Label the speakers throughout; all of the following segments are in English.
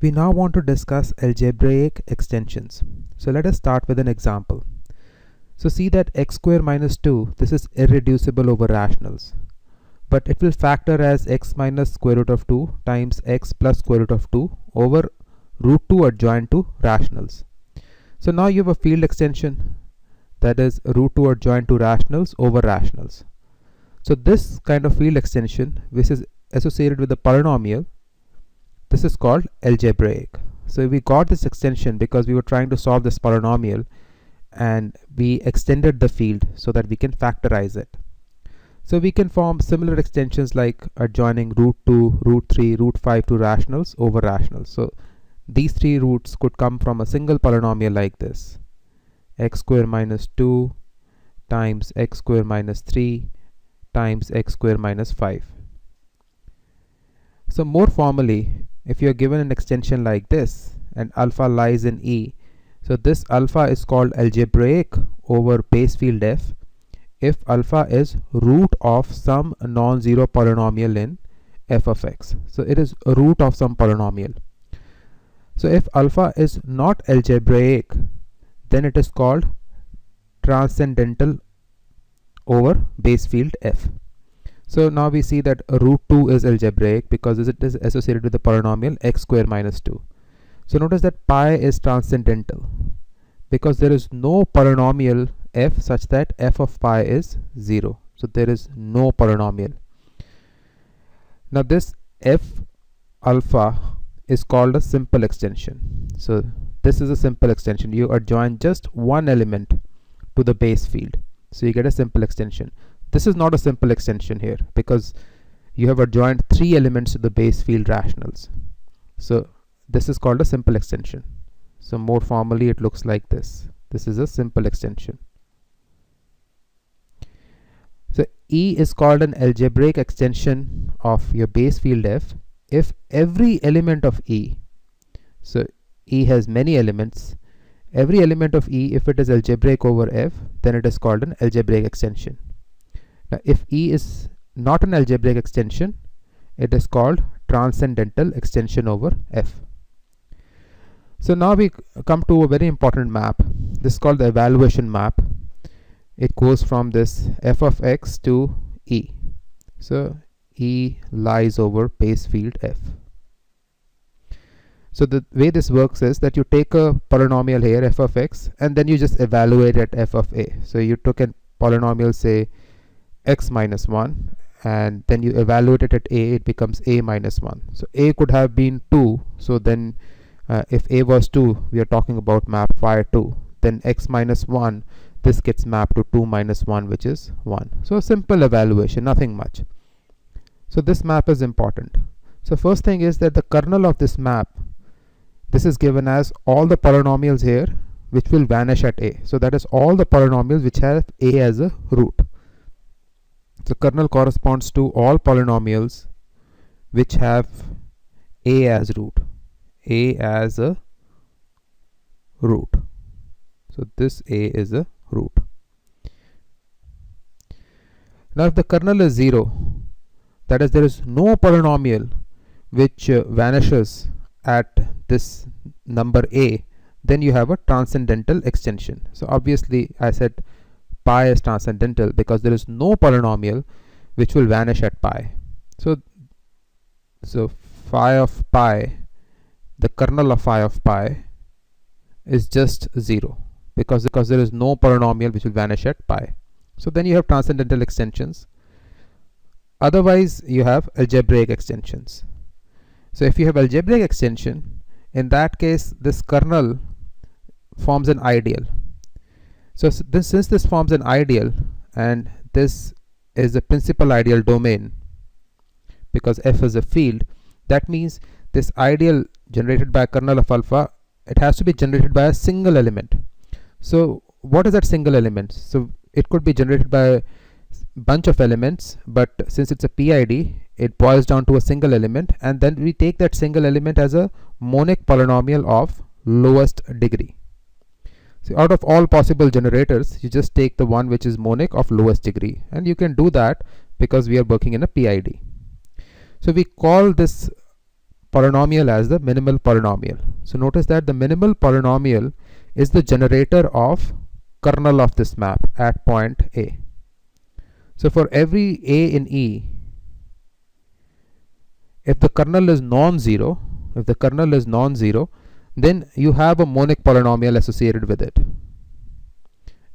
Speaker 1: We now want to discuss algebraic extensions. So let us start with an example. So see that x square minus 2, this is irreducible over rationals. But it will factor as x minus square root of 2 times x plus square root of 2 over root 2 adjoint to rationals. So now you have a field extension that is root 2 adjoint to rationals over rationals. So this kind of field extension, which is associated with the polynomial, this is called algebraic. So we got this extension because we were trying to solve this polynomial and we extended the field so that we can factorize it. So we can form similar extensions like adjoining root 2, root 3, root 5 to rationals over rationals. So these three roots could come from a single polynomial like this: x square minus 2 times x square minus 3 times x square minus 5. So more formally, if you are given an extension like this and alpha lies in E, so this alpha is called algebraic over base field f if alpha is root of some non-zero polynomial in f of x. So it is a root of some polynomial. So if alpha is not algebraic, then it is called transcendental over base field f. So now we see that root 2 is algebraic because it is associated with the polynomial x square minus 2. So notice that pi is transcendental because there is no polynomial f such that f of pi is 0. So there is no polynomial. Now this f alpha is called a simple extension. So this is a simple extension. You adjoin just one element to the base field. So you get a simple extension. This is not a simple extension here because you have adjoined 3 elements to the base field rationals. So this is called a simple extension. So more formally it looks like this. This is a simple extension. So E is called an algebraic extension of your base field f if every element of E, so E has many elements, every element of E, if it is algebraic over f, then it is called an algebraic extension. Now if E is not an algebraic extension, it is called transcendental extension over f. So now we come to a very important map. This is called the evaluation map. It goes from this f of x to E. So E lies over base field f. So the way this works is that you take a polynomial here, f of x, and then you just evaluate at f of a. So you took a polynomial, say x minus 1, and then you evaluate it at a, it becomes a minus 1. So a could have been 2, so then if a was 2, we are talking about map phi 2. Then x minus 1, this gets mapped to 2 minus 1, which is 1. So a simple evaluation, nothing much. So this map is important. So first thing is that the kernel of this map, this is given as all the polynomials here which will vanish at a. So that is all the polynomials which have a as a root. So kernel corresponds to all polynomials which have a as root. A as a root. So this a is a root. Now if the kernel is 0, that is there is no polynomial which vanishes at this number a, then you have a transcendental extension. So obviously I said pi is transcendental because there is no polynomial which will vanish at pi. So phi of pi, the kernel of phi of pi is just 0 because there is no polynomial which will vanish at pi. So then you have transcendental extensions. Otherwise you have algebraic extensions. So if you have algebraic extension, in that case this kernel forms an ideal. So since this forms an ideal and this is the principal ideal domain because f is a field, that means this ideal generated by a kernel of alpha, it has to be generated by a single element. So what is that single element? So it could be generated by a bunch of elements, but since it's a PID, it boils down to a single element, and then we take that single element as a monic polynomial of lowest degree. So out of all possible generators, you just take the one which is monic of lowest degree, and you can do that because we are working in a PID. So we call this polynomial as the minimal polynomial. So notice that the minimal polynomial is the generator of kernel of this map at point A. So for every A in E, if the kernel is non-zero, then you have a monic polynomial associated with it.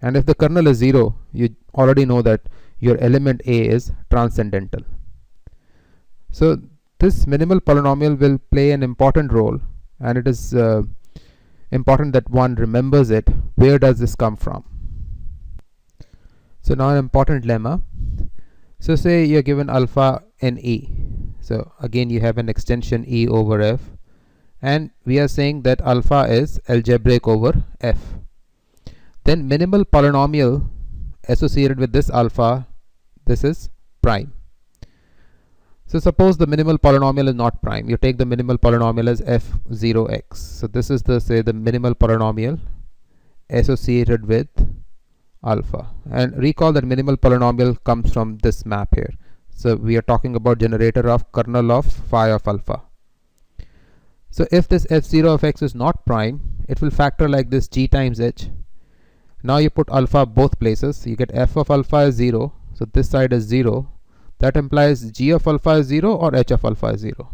Speaker 1: And if the kernel is 0, you already know that your element A is transcendental. So this minimal polynomial will play an important role, and it is important that one remembers it. Where does this come from? So now an important lemma. So say you're given alpha in E. So again you have an extension E over F, and we are saying that alpha is algebraic over F. Then minimal polynomial associated with this alpha, this is prime. So suppose the minimal polynomial is not prime. You take the minimal polynomial as f0x. So this is the minimal polynomial associated with alpha. And recall that minimal polynomial comes from this map here. So we are talking about generator of kernel of phi of alpha. So if this f0 of x is not prime, it will factor like this g times h. Now you put alpha both places, you get f of alpha is 0, so this side is 0. That implies g of alpha is 0 or h of alpha is 0.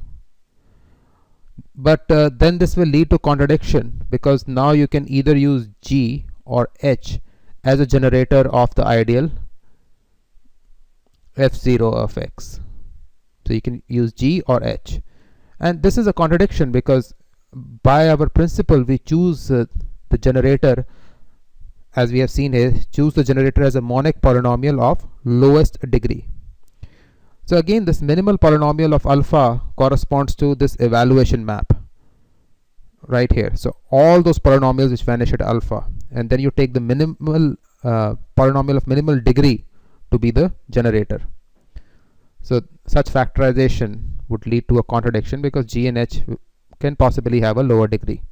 Speaker 1: But then this will lead to contradiction, because now you can either use g or h as a generator of the ideal f0 of x. So you can use g or h. And this is a contradiction, because by our principle we choose the generator, as we have seen here, choose the generator as a monic polynomial of lowest degree. So again, this minimal polynomial of alpha corresponds to this evaluation map right here. So all those polynomials which vanish at alpha, and then you take the minimal polynomial of minimal degree to be the generator. So such factorization would lead to a contradiction, because g and h can possibly have a lower degree.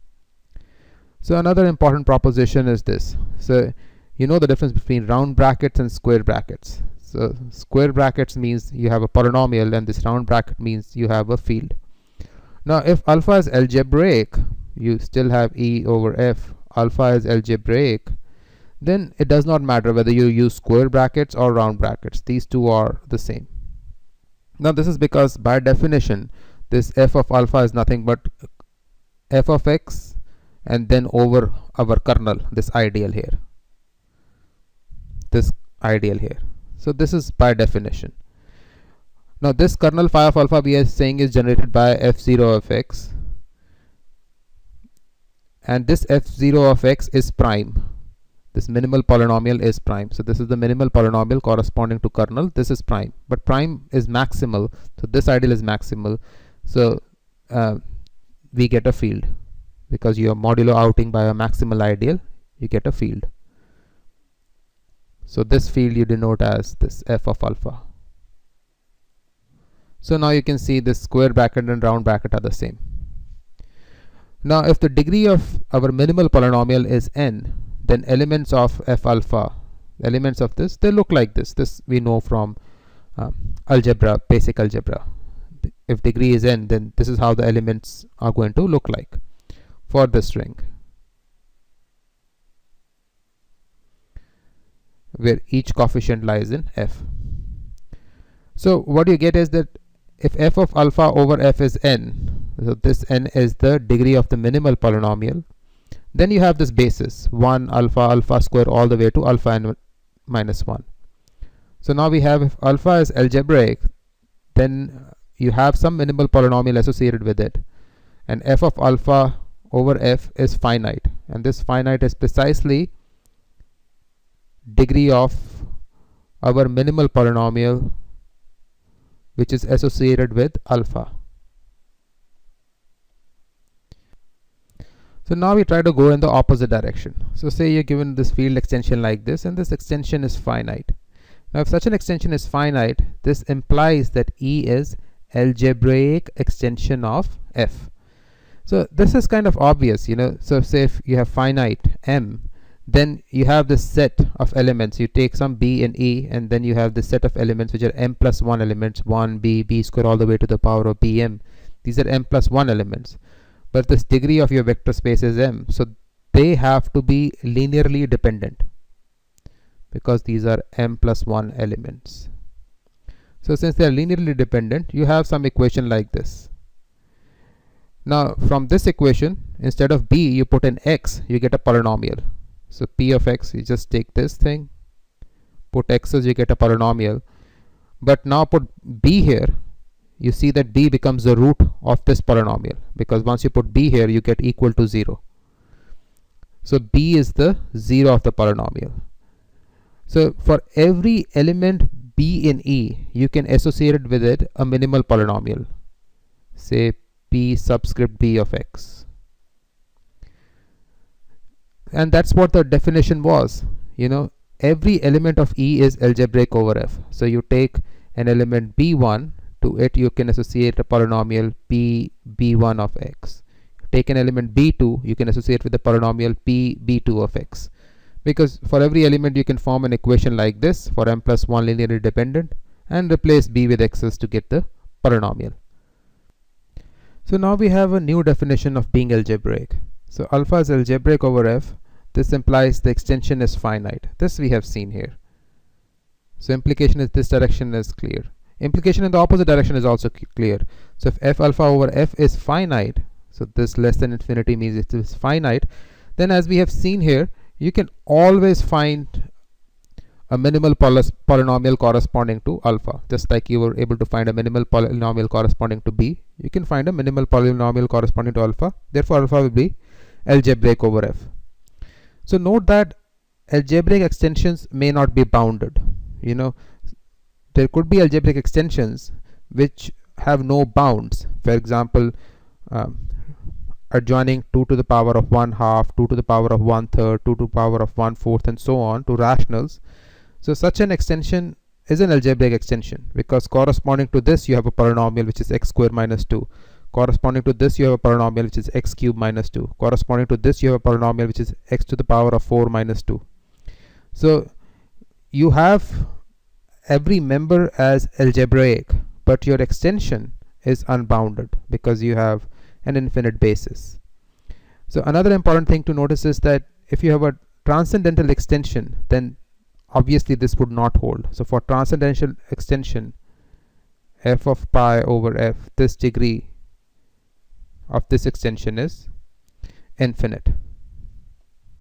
Speaker 1: So another important proposition is this. So you know the difference between round brackets and square brackets. So square brackets means you have a polynomial, and this round bracket means you have a field. Now if alpha is algebraic, you still have E over F. Alpha is algebraic, then it does not matter whether you use square brackets or round brackets. These two are the same. Now this is because by definition this f of alpha is nothing but f of x and then over our kernel, this ideal here. So this is by definition. Now this kernel phi of alpha we are saying is generated by f0 of x, and this f0 of x is prime. This minimal polynomial is prime. So this is the minimal polynomial corresponding to kernel. This is prime, but prime is maximal, so this ideal is maximal. So we get a field, because you are modulo outing by a maximal ideal, you get a field. So this field you denote as this f of alpha. So now you can see this square bracket and round bracket are the same. Now if the degree of our minimal polynomial is n, then elements of f alpha, elements of this, they look like this. This we know from algebra, basic algebra. If degree is n, then this is how the elements are going to look like for this ring, where each coefficient lies in f. So what you get is that if f of alpha over f is n, so this n is the degree of the minimal polynomial, then you have this basis 1 alpha alpha square all the way to alpha n minus 1. So now we have, if alpha is algebraic, then you have some minimal polynomial associated with it, and f of alpha over f is finite, and this finite is precisely degree of our minimal polynomial which is associated with alpha. So now we try to go in the opposite direction. So say you're given this field extension like this, and this extension is finite. Now if such an extension is finite, this implies that E is algebraic extension of f. So this is kind of obvious, you know. So say if you have finite M, then you have this set of elements. You take some B and E, and then you have this set of elements which are m plus 1 elements, 1, b, b square all the way to the power of bm. These are m plus 1 elements. But this degree of your vector space is m, so they have to be linearly dependent because these are m plus 1 elements. So since they are linearly dependent, you have some equation like this. Now from this equation, instead of b you put an x, you get a polynomial. So p of x, you just take this thing, put x's, you get a polynomial. But now put b here, you see that b becomes the root of this polynomial, because once you put b here you get equal to 0. So b is the 0 of the polynomial. So for every element b in E, you can associate with it a minimal polynomial, say p subscript b of x. And that's what the definition was. Every element of E is algebraic over F. So you take an element b1, to it you can associate a polynomial p b1 of x. Take an element b2, you can associate with the polynomial p b2 of x. Because for every element you can form an equation like this for m plus 1 linearly dependent and replace b with x's to get the polynomial. So now we have a new definition of being algebraic. So alpha is algebraic over F. This implies the extension is finite. This we have seen here. So implication is this direction is clear. Implication in the opposite direction is also clear. So if f alpha over f is finite, so this less than infinity means it is finite, then as we have seen here, you can always find a minimal polynomial corresponding to alpha. Just like you were able to find a minimal polynomial corresponding to b, you can find a minimal polynomial corresponding to alpha. Therefore alpha will be algebraic over f. So note that algebraic extensions may not be bounded. There could be algebraic extensions which have no bounds. For example, adjoining 2 to the power of 1/2, 2 to the power of 1/3, 2 to the power of 1/4, and so on to rationals. So such an extension is an algebraic extension, because corresponding to this you have a polynomial which is x squared minus 2. Corresponding to this you have a polynomial which is x cubed minus 2. Corresponding to this you have a polynomial which is x to the power of 4 minus 2. So you have every member as algebraic, but your extension is unbounded because you have an infinite basis. So another important thing to notice is that if you have a transcendental extension, then obviously this would not hold. So for transcendental extension, f of pi over f, this degree of this extension is infinite.